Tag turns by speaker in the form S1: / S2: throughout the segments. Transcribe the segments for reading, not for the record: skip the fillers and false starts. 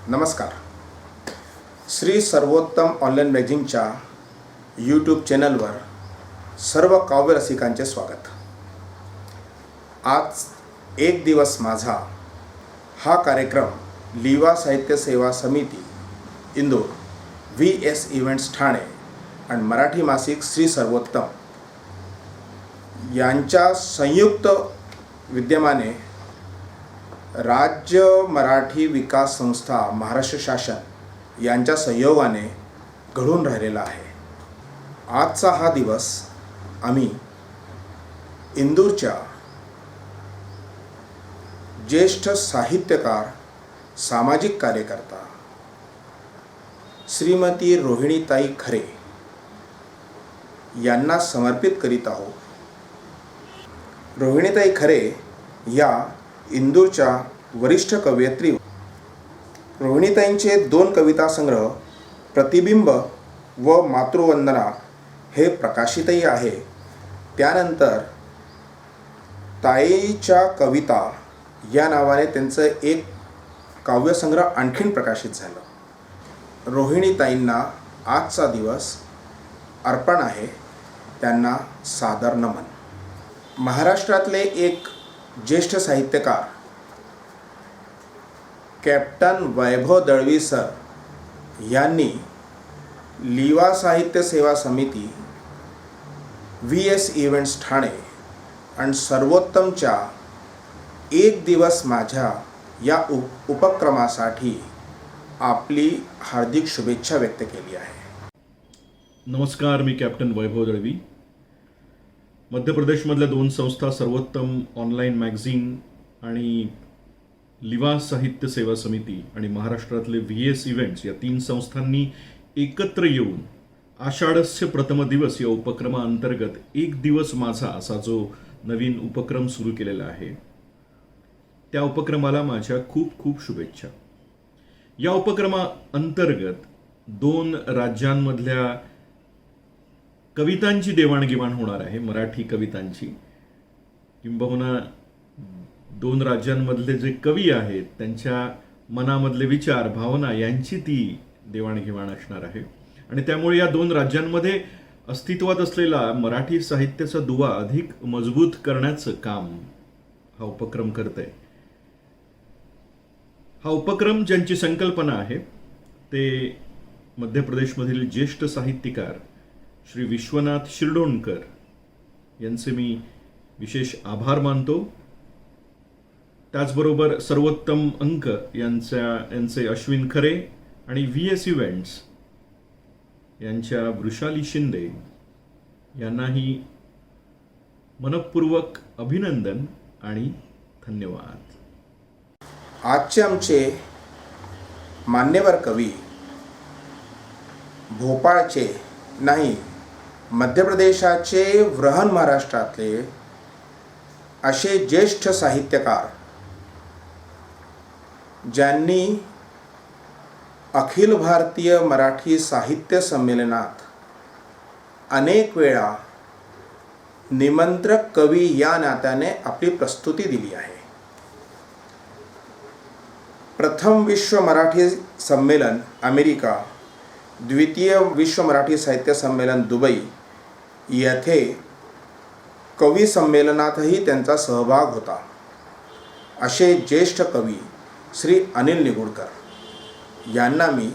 S1: नमस्कार. श्री सर्वोत्तम online मॅगझिनच्या YouTube चॅनलवर सर्व काव्यरसिकांचे स्वागत. आज एक दिवस माझा हा कार्यक्रम लिवा साहित्य सेवा समिती इंदूर, VS इव्हेंट्स ठाणे आणि मराठी मासिक श्री सर्वोत्तम यांच्या संयुक्त विद्यमाने राज्य मराठी विकास संस्था महाराष्ट्र शासन यांच्या सहयोगाने घडून राहिलेला आहे. आजचा हा दिवस आम्ही इंदूरच्या ज्येष्ठ साहित्यकार, सामाजिक कार्यकर्ता श्रीमती रोहिणीताई खरे यांना समर्पित करीत आहोत. रोहिणीताई खरे या इंदूरच्या वरिष्ठ कवयित्री. रोहिणीताईंचे 2 कविता संग्रह प्रतिबिंब व मातृवंदना हे प्रकाशितही आहे. त्यानंतर ताईच्या कविता या नावाने त्यांचं एक काव्यसंग्रह आणखीन प्रकाशित झालं. रोहिणीताईंना आजचा दिवस अर्पण आहे. त्यांना सादर नमन. महाराष्ट्रातले एक ज्येष्ठ साहित्यकार कॅप्टन वैभव दळवी सर यांनी लिवा साहित्य सेवा समिती, VS इव्हेंट्स ठाणे आणि सर्वोत्तमच्या एक दिवस माझ्या या उपक्रमासाठी आपली हार्दिक शुभेच्छा व्यक्त केली आहे.
S2: नमस्कार, मी कॅप्टन वैभव दळवी. मध्य प्रदेशमधल्या 2 संस्था सर्वोत्तम ऑनलाईन मॅगझिन आणि लिवा साहित्य सेवा समिती आणि महाराष्ट्रातले VS इव्हेंट्स या 3 संस्थांनी एकत्र येऊन आषाढस्य प्रथम दिवस या उपक्रमाअंतर्गत एक दिवस माझा असा जो नवीन उपक्रम सुरू केलेला आहे, त्या उपक्रमाला माझ्या खूप खूप शुभेच्छा. या उपक्रमाअंतर्गत 2 राज्यांमधल्या कवितांची देवाणघेवाण होणार आहे. मराठी कवितांची, किंबहुना 2 राज्यांमधले जे कवी आहेत त्यांच्या मनामधले विचार, भावना यांची ती देवाणघेवाण असणार आहे. आणि त्यामुळे या 2 राज्यांमध्ये अस्तित्वात असलेला मराठी साहित्याचा दुवा अधिक मजबूत करण्याचं काम हा उपक्रम करत आहे. हा उपक्रम ज्यांची संकल्पना आहे ते मध्य प्रदेशमधील ज्येष्ठ साहित्यकार श्री विश्वनाथ शिरडोणकर यांचे मी विशेष आभार मानतो. त्याचबरोबर सर्वोत्तम अंक यांचे अश्विन खरे आणि VS इव्हेंट्स यांच्या वृषाली शिंदे यांनाही मनपूर्वक अभिनंदन आणि धन्यवाद.
S1: आजचे आमचे मान्यवर कवी भोपाळचे नाही, मध्य प्रदेशाचे वृहन महाराष्ट्रातले असे ज्येष्ठ साहित्यकार ज्यांनी अखिल भारतीय मराठी साहित्य संमेलनात अनेक वेळा निमंत्रक कवी या नात्याने आपली प्रस्तुती दिली आहे. प्रथम विश्व मराठी संमेलन अमेरिका, द्वितीय विश्व मराठी साहित्य संमेलन दुबई येथे कवी संमेलनातही त्यांचा सहभाग होता. असे ज्येष्ठ कवी श्री अनिल निगुडकर यांना मी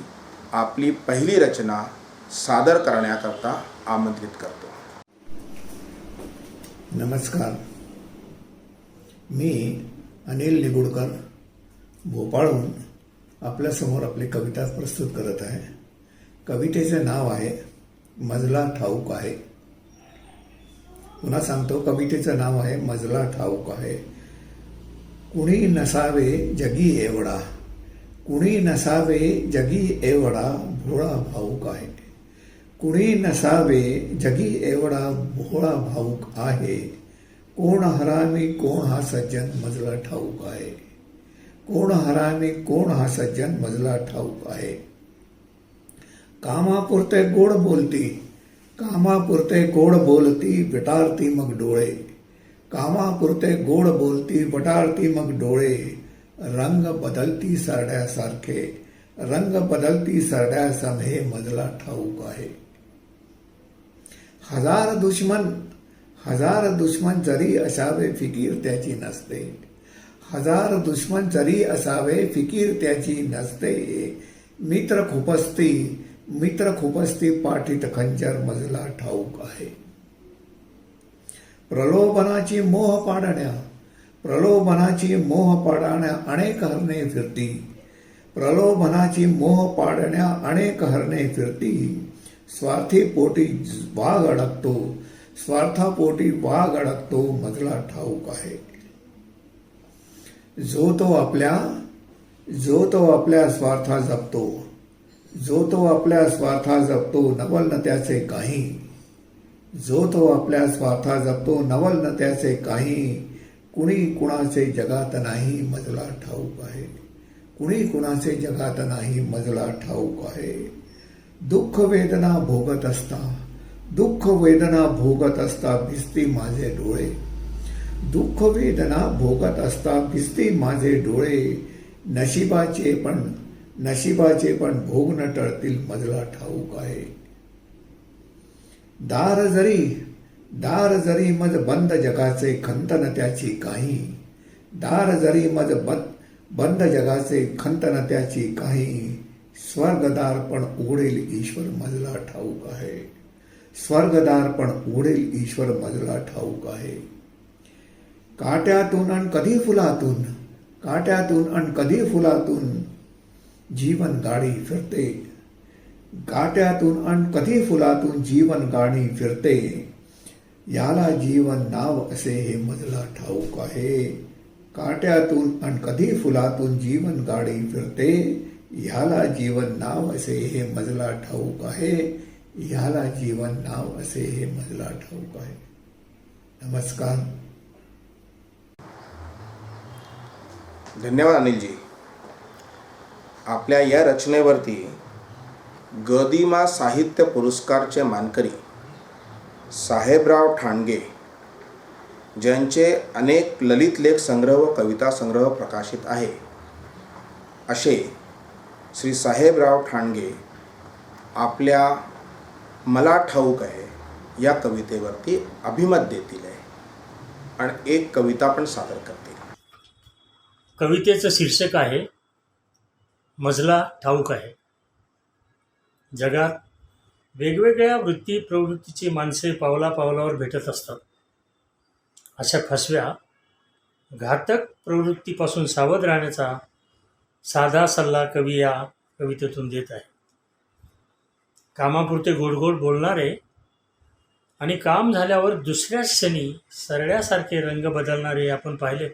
S1: आपली पहिली रचना सादर करण्याकरता आमंत्रित करतो.
S3: नमस्कार, मी अनिल निगुडकर भोपाळहून आपल्यासमोर आपली कविता प्रस्तुत करत आहे. कवितेचे नाव आहे मजला ठाऊक आहे. पुन्हा सांगतो, कवितेचं नाव आहे मजला ठाऊक आहे. कुणी नसावे जगी एवढा, कुणी नसावे जगी एवढा भोळा भाऊक आहे. कुणी नसावे जगी एवढा भोळा भाऊक आहे. कोण हरामी कोण हा सज्जन मजला ठाऊक आहे. कोण हरामी कोण हा सज्जन मजला ठाऊक आहे. कामापुरते गोड बोलती, कामापुरते गोड बोलती विटारती मग डोळे. कामापुरते गोड बोलती वटारती मग डोळे. रंग बदलती सरड्यासारखे रंग बदलती सरड्या सम हे मजला ठाऊक आहे. हजार दुश्मन जरी असावे फिकीर त्याची नसते. हजार दुश्मन जरी असावे फिकीर त्याची नसते. मित्र खुपसती पाठीत खंजर मजला ठाऊक आहे. प्रलोभनाची मोह पाडण्या अनेक हरणे फिरती. प्रलोभनाची मोह पाडण्या अनेक हरणे फिरती. स्वार्थापोटी वाघ अडकतो मजला ठाऊक आहे. जो तो आपल्या स्वार्था जपतो नवल न त्याचे काही. जो तो आपल्या स्वार्था जपतो नवल न त्याचे काही. कुणी कुणाचे जगात नाही मजला ठाऊक आहे. कुणी कुणाचे जगात नाही मजला ठाऊक आहे. दुःख वेदना भोगत असता भिजती माझे डोळे. दुःख वेदना भोगत असता भिजती माझे डोळे. नशिबाचे पण भोग न टळतील मजला ठाऊक आहे. दार जरी मज बंद जगाचे खंतन त्याची काही. दार जरी मज बंद जगाचे खंतन त्याची काही. स्वर्गदार पण उघडेल ईश्वर मजला ठाऊक आहे. स्वर्गदार पण उघडेल ईश्वर मजला ठाऊक आहे. काट्यातून आणि कधी फुलातून जीवन गाडी फिरते. काट्यातून आणि कधी फुलातून जीवन गाडी फिरते. याला जीवन नाव असे हे मजला ठाऊक आहे. काट्यातून आणि कधी फुलातून जीवन गाडी फिरते. याला जीवन नाव असे हे मजला ठाऊक आहे. याला जीवन नाव असे हे मजला ठाऊक आहे. नमस्कार.
S1: धन्यवाद अनिलजी. आपल्या या रचनेवरती गदिमा साहित्य पुरस्कारचे मानकरी साहेबराव ठाणगे, ज्यांचे अनेक ललित लेख संग्रह व कविता संग्रह प्रकाशित आहे, असे श्री साहेबराव ठाणगे आपल्या मला ठाऊक आहे या कवितेवरती अभिमत देतील आहे आणि एक कविता पण सादर करतील.
S4: कवितेचं शीर्षक आहे मजला ठाऊक आहे. जगात वेगवेगळ्या वृत्ती प्रवृत्तीची माणसे पावलापावलावर भेटत असतात. अशा फसव्या घातक प्रवृत्तीपासून सावध राहण्याचा साधा सल्ला कवी या कवितेतून देत आहे. कामापुरते गोड बोलणारे आणि काम झाल्यावर दुसऱ्याच क्षणी सरड्यासारखे रंग बदलणारे आपण पाहिले.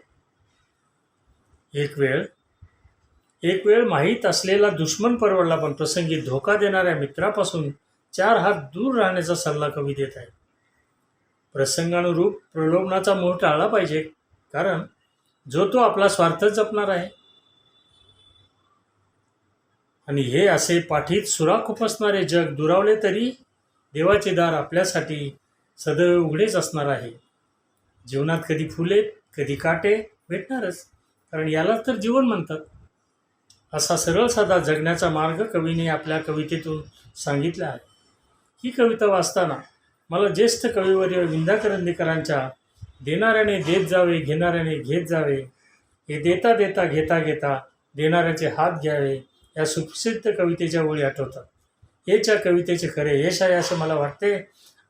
S4: एक वेळ माहीत असलेला दुश्मन परवडला, पण प्रसंगी धोका देणाऱ्या मित्रापासून 4 हात दूर राहण्याचा सल्ला कवी देत आहे. प्रसंगानुरूप प्रलोभनाचा मोह टाळला पाहिजे, कारण जो तो आपला स्वार्थच जपणार आहे. आणि हे असे पाठीत सुरा खुपसणारे जग दुरावले तरी देवाचे दार आपल्यासाठी सदैव उघडेच असणार आहे. जीवनात कधी फुले कधी काटे भेटणारच, कारण यालाच तर जीवन म्हणतात. असा सरळ साधा जगण्याचा मार्ग कवीने आपल्या कवितेतून सांगितला आहे. ही कविता वाचताना मला ज्येष्ठ कविवर्य विंदा करंदीकरांच्या देणाऱ्याने देत जावे घेणाऱ्याने घेत जावे, हे देता देता घेता घेता देणाऱ्याचे हात घ्यावे या सुप्रसिद्ध कवितेच्या ओळी आठवतात. हेच्या कवितेचे खरे यश आहे असं मला वाटते.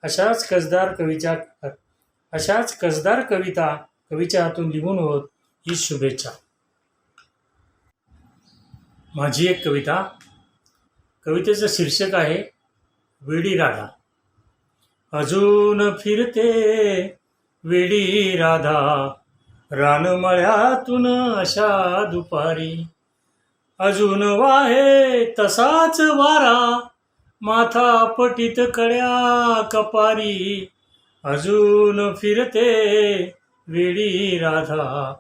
S4: अशाच कसदार कविता कवीच्या हातून लिहून होत ही शुभेच्छा. माझी एक कविता. कवितेचं शीर्षक आहे वेडी राधा. अजून फिरते वेडी राधा रानमळ्यातून अशा दुपारी. अजून वाहे तसाच वारा माथा पटीत कड्या कपारी. अजून फिरते वेडी राधा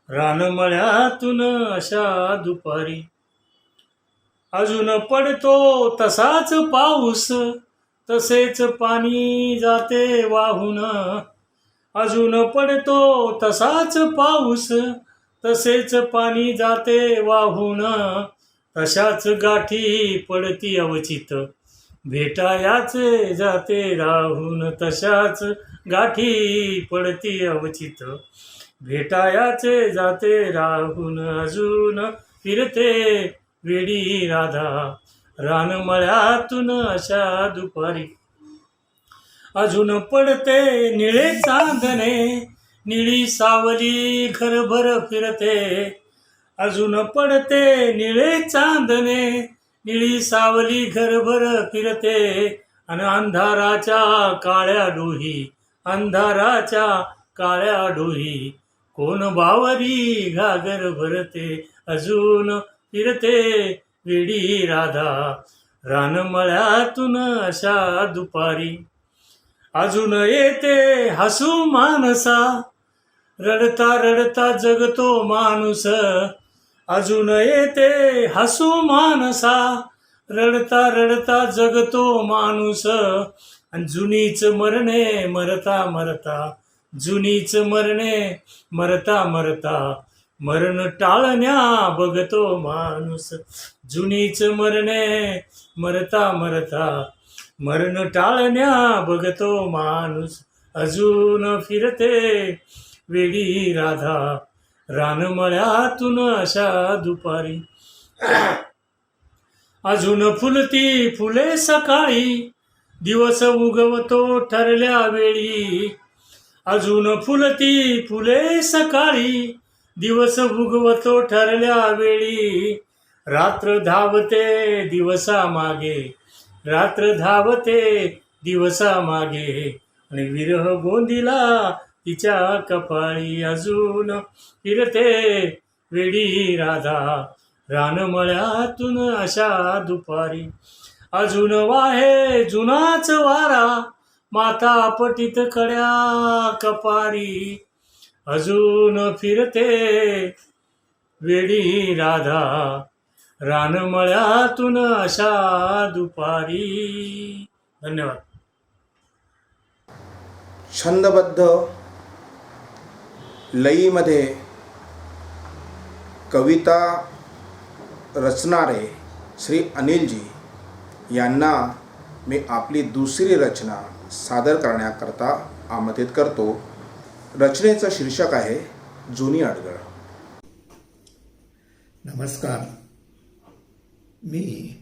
S4: रानमळ्यातून अशा दुपारी. अजून पडतो तसाच पाऊस तसेच पाणी जाते वाहून. अजून पडतो तसाच पाऊस तसेच पाणी जाते वाहून. तशाच गाठी पडती अवचित, भेटायाचे जाते राहून. तशाच गाठी पडती अवचित, भेटायाचे जाते राहून. अजून फिरते वेडी राधा रानमळ्यातून अशा दुपारी. अजून पडते निळे चांदणे, निळी सावली घरभर फिरते. अजून पडते निळे चांदणे, निळी सावली घरभर फिरते. अन अंधाराच्या काळ्या डोही, अंधाराच्या काळ्या डोही, कोण बावरी घागर भरते. अजून फिरते वेडी राधा रानमळ्यातून अशा दुपारी. अजून येते हसू मानसा, रडता रडता जगतो माणूस. अजून येते हसू मानसा, रडता रडता जगतो माणूस. आणि जुनीच मरणे मरता मरता, जुनीच मरणे मरता मरता, मरण टाळण्या बघतो माणूस. जुनीच मरणे मरता मरता, मरण टाळण्या बघतो माणूस. अजून फिरते वेडी राधा रानमळ्यातून अशा दुपारी. अजून फुलती फुले सकाळी, दिवस उगवतो ठरल्या वेळी. अजून फुलती फुले सकाळी, दिवस उगवतो ठरल्या वेळी. रात्र धावते दिवसा मागे, रात्र धावते दिवसा मागे, आणि विरह गोंदिला तिच्या कपाळी. अजून फिरते वेडी राधा रानमळ्यातून अशा दुपारी. अजून वाहे जुनाच वारा, माता पटीत कड्या कपारी. अजून फिरते वेडी राधा रानमळ्यातून अशा दुपारी. धन्यवाद.
S1: छंदबद्ध लयीमध्ये कविता रचणारे श्री अनिलजी यांना मी आपली दुसरी रचना सादर करण्याकरता आमंत्रित करतो. रचनेचं शीर्षक आहे जुनी अडगळ.
S3: नमस्कार, मी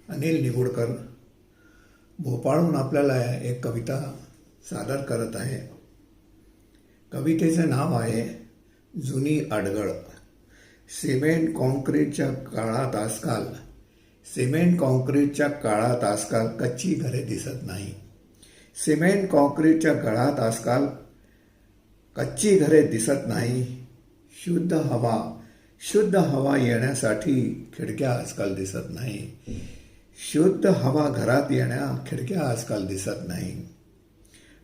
S3: अनिल निगुडकर भोपाळहून आपल्याला एक कविता सादर करत आहे. कवितेचं नाव आहे जुनी अडगळ. सिमेंट कॉन्क्रीटच्या काळात आजकाल, सिमेंट कॉन्क्रीटच्या काळात आजकाल कच्ची घरे दिसत नाही. सिमेंट कॉन्क्रीटच्या काळात आजकाल कच्ची घरे दिसत नाही. शुद्ध हवा येण्यासाठी खिडक्या आजकाल दिसत नाही. शुद्ध हवा घरात येण्या खिडक्या आजकाल दिसत नाही.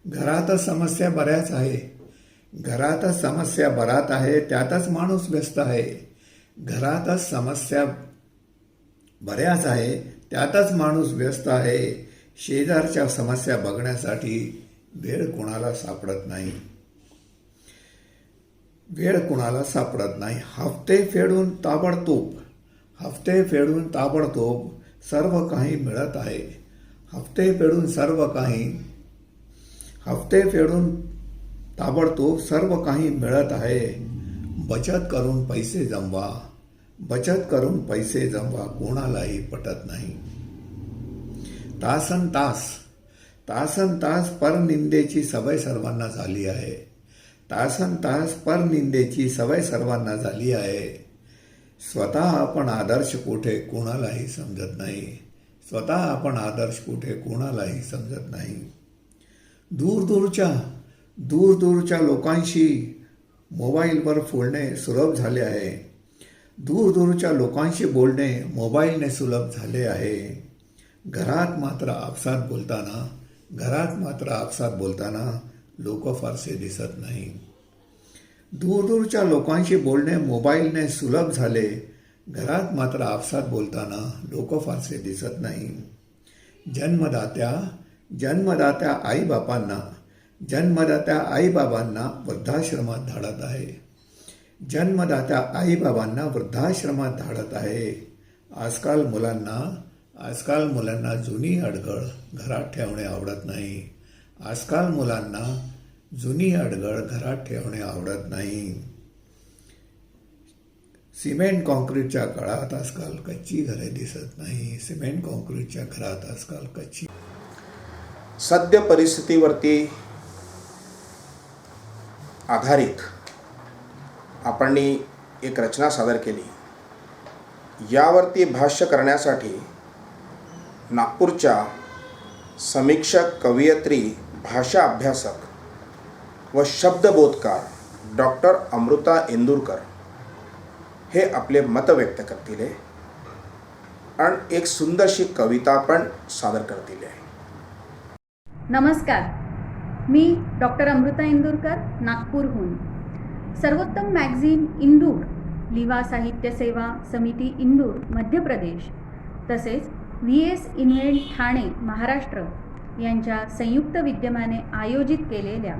S3: घरातच समस्या बऱ्याच आहे, घरातच समस्या बरात आहे, त्यातच माणूस व्यस्त आहे. घरातच समस्या बऱ्याच आहे, त्यातच माणूस व्यस्त आहे. शेजारच्या समस्या बघण्यासाठी वेळ कुणाला सापडत नाही, वेळ कुणाला सापडत नाही. हफ्ते फेडून ताबडतोब, हफ्ते फेडून ताबडतोब सर्व काही मिळत आहे. हफ्ते फेडून सर्व काही, हफ्ते फेडून ताबडतोब सर्व काही मिळत आहे. बचत करून पैसे जमवा, बचत करून पैसे जमवा कोणालाही पटत नाही. तासन तास, तासन तास परनिंदेची सवय सर्वांना झाली आहे. तासन तास परनिंदेची सवय सर्वांना झाली आहे. स्वतः आपण आदर्श कुठे कोणालाही समजत नाही. स्वतः आपण आदर्श कुठे कोणालाही समजत नाही. दूरदूरच्या लोकांशी मोबाईलवर बोलणे सुलभ झाले आहे. दूरदूरच्या लोकांशी बोलणे मोबाईलने सुलभ झाले आहे. घरात मात्र आपसात बोलताना लोक फारसे दिसत नाही. दूरदूरच्या लोकांशी बोलणे मोबाईलने सुलभ झाले. घरात मात्र आपसात बोलताना लोक फारसे दिसत नाही. जन्मदात्या आईबाबांना वृद्धाश्रमात धाडत आहे. जन्मदात्या आईबाबांना वृद्धाश्रमात धाडत आहे. आजकाल मुलांना जुनी अडगळ घरात ठेवणे आवडत नाही. आजकाल मुलांना जुनी अडगळ घरात ठेवणे आवडत नाही. सिमेंट कॉन्क्रीटच्या काळात आजकाल कच्ची घरे दिसत नाही. सिमेंट कॉन्क्रीटच्या घरात आजकाल कच्ची.
S1: सद्य परिस्थितीवरती आधारित आपण एक रचना सादर केली. यावरती भाष्य करण्यासाठी नागपूरच्या समीक्षक, कवयित्री, भाषा अभ्यासक व शब्दबोधकार डॉक्टर अमृता इंदुरकर हे आपले मत व्यक्त करतील आणि एक सुंदरशी कविता पण सादर करतील.
S5: नमस्कार, मी डॉक्टर अमृता इंदुरकर, नागपूरहून. सर्वोत्तम मॅगझीन इंदूर, लिवा साहित्य सेवा समिती इंदूर, मध्य प्रदेश, तसेच VS इन्व्हेंट ठाणे, महाराष्ट्र यांच्या संयुक्त विद्यमाने आयोजित केलेल्या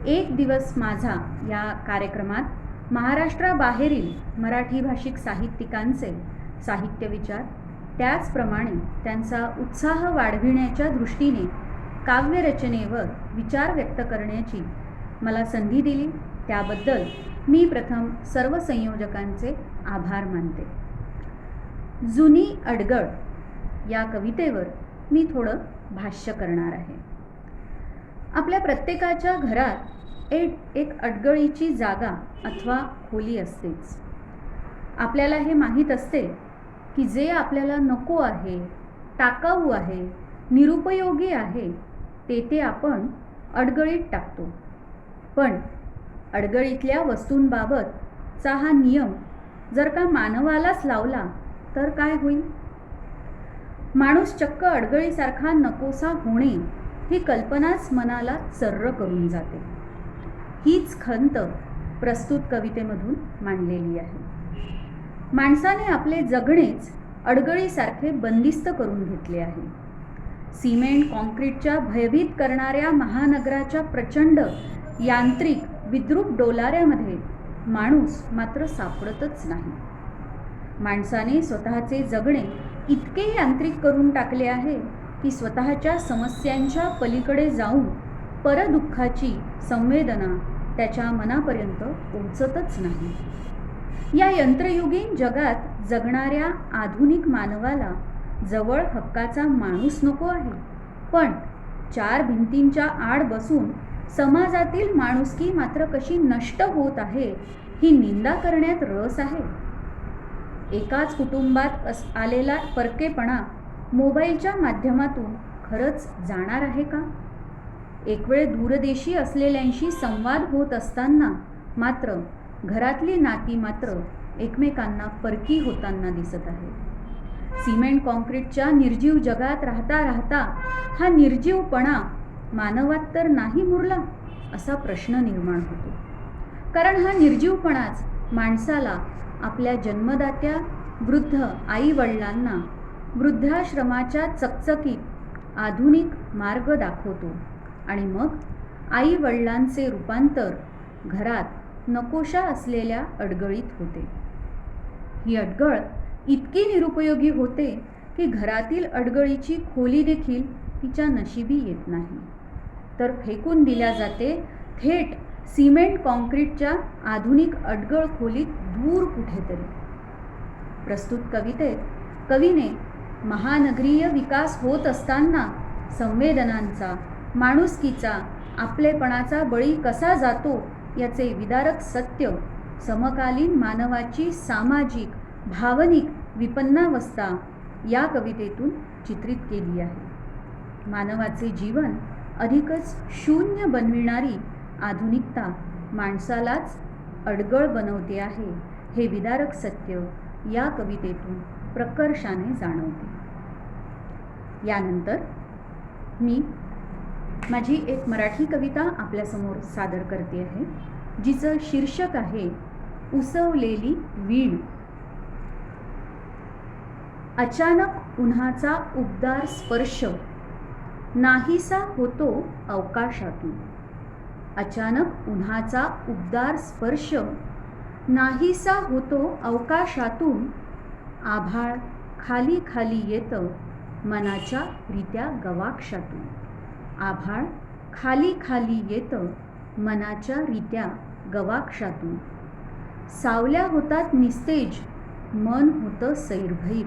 S5: एक दिवस माझा या कार्यक्रमात महाराष्ट्राबाहेरील मराठी भाषिक साहित्यिकांचे साहित्य विचार, त्याचप्रमाणे त्यांचा उत्साह वाढविण्याच्या दृष्टीने काव्यरचनेवर विचार व्यक्त करण्याची मला संधी दिली, त्याबद्दल मी प्रथम सर्व संयोजकांचे आभार मानते. जुनी अडगळ या कवितेवर मी थोडं भाष्य करणार आहे. आपल्या प्रत्येकाच्या घरात एक अडगळीची जागा अथवा खोली असतेच. आपल्याला हे माहीत असते की जे आपल्याला नको आहे, टाकाऊ आहे, निरुपयोगी आहे ते आपण अडगळीत टाकतो. पण अडगळीतल्या वस्तूंबाबतचा हा नियम जर का मानवालाच लावला तर काय होईल? माणूस चक्क अडगळीसारखा नकोसा होणे ही कल्पनाच मनाला चर्र करून जाते. हीच खंत प्रस्तुत कवितेमधून मांडलेली आहे. माणसाने आपले जगणेच अडगळीसारखे बंदिस्त करून घेतले आहे. सिमेंट कॉन्क्रीटच्या भयभीत करणाऱ्या महानगराच्या प्रचंड यांत्रिक विद्रूप डोलाऱ्यामध्ये माणूस मात्र सापडतच नाही. माणसाने स्वतःचे जगणे इतके यांत्रिक करून टाकले आहे की स्वतःच्या समस्यांच्या पलीकडे जाऊन परदुःखाची संवेदना त्याच्या मनापर्यंत पोहोचतच नाही. या यंत्रयुगीन जगात जगणाऱ्या आधुनिक मानवाला जवळ हक्काचा माणूस नको आहे, पण चार भिंतींच्या आड बसून समाजातील माणुसकी मात्र कशी नष्ट होत आहे ही निंदा करण्यात रस आहे. एकाच कुटुंबात आलेला परकेपणा मोबाईलच्या माध्यमातून खरंच जाणार आहे का? एक वेळ दूरदेशी असलेल्यांशी संवाद होत असताना मात्र घरातली नाती मात्र एकमेकांना परकी होताना दिसत आहे. सिमेंट कॉन्क्रीटच्या निर्जीव जगात राहता राहता हा निर्जीवपणा मानवात तर नाही मुरला असा प्रश्न निर्माण होतो. कारण हा निर्जीवपणाच माणसाला आपल्या जन्मदात्या वृद्ध आईवडिलांना वृद्धाश्रमाच्या चकचकीत आधुनिक मार्ग दाखवतो आणि मग आईवडिलांचे रूपांतर घरात नकोशा असलेल्या अडगळीत होते. ही अडगळ इतकी निरुपयोगी होते की घरातील अडगळीची खोली देखील तिच्या नशिबी येत नाही, तर फेकून दिल्या जाते थेट सिमेंट कॉन्क्रीटच्या आधुनिक अडगळ खोलीत दूर कुठेतरी. प्रस्तुत कवितेत कवीने महानगरीय विकास होत असताना संवेदनांचा, माणुसकीचा, आपलेपणाचा बळी कसा जातो याचे विदारक सत्य समकालीन मानवाची सामाजिक, भावनिक विपन्नावस्था या कवितेतून चित्रित केली आहे. मानवाचे जीवन अधिकच शून्य बनविणारी आधुनिकता माणसालाच अडगळ बनवते आहे हे विदारक सत्य या कवितेतून प्रकर्षाने जाणवते. यानंतर मी माझी एक मराठी कविता आपल्यासमोर सादर करते आहे, जिचं शीर्षक आहे उसवलेली वीण. अचानक उन्हाचा उबदार स्पर्श नाहीसा होतो अवकाशातून. अचानक उन्हाचा उबदार स्पर्श नाहीसा होतो अवकाशातून. आभाळ खाली खाली येतं मनाच्या रित्या गवाक्षातून. आभाळ खाली खाली येतं मनाच्या रित्या गवाक्षातून. सावल्या होतात निस्तेज, मन होतं सैरभैर.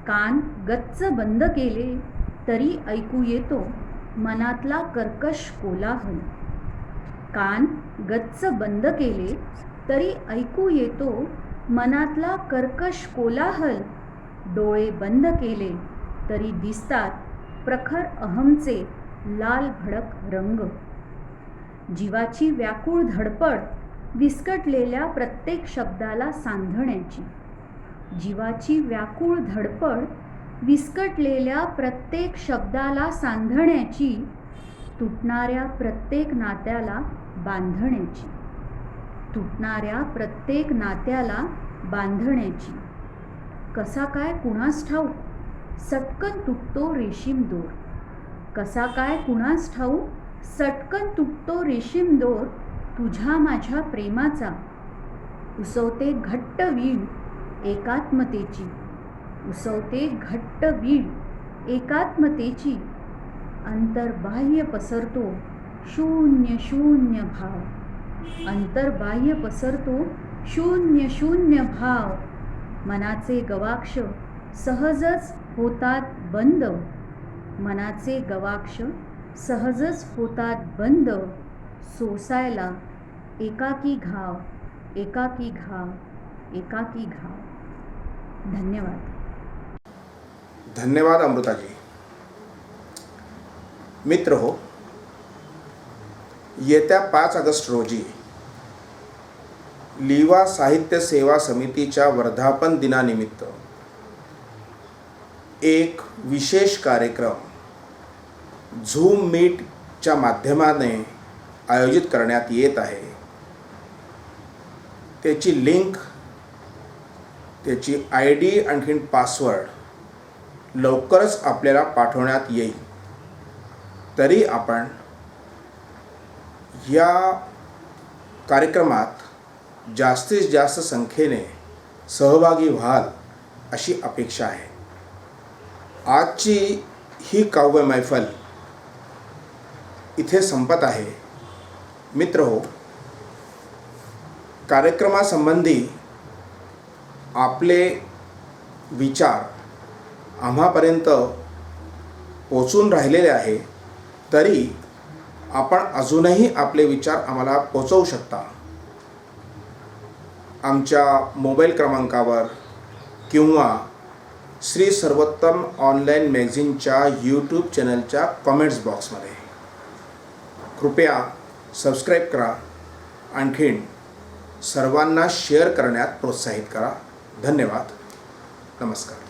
S5: कान गच्च बंद केले तरी ऐकू येतो मनातला कर्कश कोलाहल. कान गच्च बंद केले तरी ऐकू येतो मनातला कर्कश कोलाहल. डोळे बंद केले तरी दिसतात प्रखर अहमचे लाल भडक रंग. जीवाची व्याकुळ धडपड विस्कटलेल्या प्रत्येक शब्दाला सांधण्याची. जीवाची व्याकुळ धडपड विस्कटलेल्या प्रत्येक शब्दाला सांधण्याची. तुटणाऱ्या प्रत्येक नात्याला बांधण्याची. तुटणाऱ्या प्रत्येक नात्याला बांधण्याची. कसा काय कुणास ठाऊक सटकन तुटतो रेशीम दोर. कसा काय कुणास ठाऊक सटकन तुटतो रेशीम दोर. तुझ्या माझ्या प्रेमाचा उसवते घट्ट वीण एकात्मतेची. उसवते घट्ट वीण एकात्मतेची. अंतर्बाह्य पसरतो शून्य शून्य भाव. अंतर्बाह्य पसरतो शून्य शून्य भाव. मनाचे गवाक्ष सहजच होतात बंद. मनाचे गवाक्ष सहजच होतात बंद. सोसायला एकाकी घाव, एकाकी घाव, एकाकी घाव. धन्यवाद.
S1: धन्यवाद अमृताजी. मित्र हो, येत्या 5 ऑगस्ट रोजी लिवा साहित्य सेवा समितीच्या वर्धापन दिनानिमित्त एक विशेष कार्यक्रम झूम मीटच्या माध्यमाने आयोजित करण्यात येत आहे. त्याची लिंक, त्याची ID आणखीन पासवर्ड लवकरच आपल्याला पाठवण्यात येईल. तरी आपण या कार्यक्रमात जास्तीत जास्त संख्येने सहभागी व्हाल अशी अपेक्षा आहे. आजची ही काव्य मैफल इथे संपत आहे. मित्र हो, कार्यक्रमासंबंधी आपले विचार आम्हापर्यंत पोचून राहिलेले आहे. तरी आपण अजूनही आपले विचार आम्हाला पोचवू शकता. आमच्या मोबाईल क्रमांकावर किंवा श्री सर्वोत्तम ऑनलाईन मॅगझिनच्या यूट्यूब चॅनलच्या कमेंट्स बॉक्समध्ये. कृपया सबस्क्राईब करा. आणखीन सर्वांना शेअर करण्यात प्रोत्साहित करा. धन्यवाद. नमस्कार.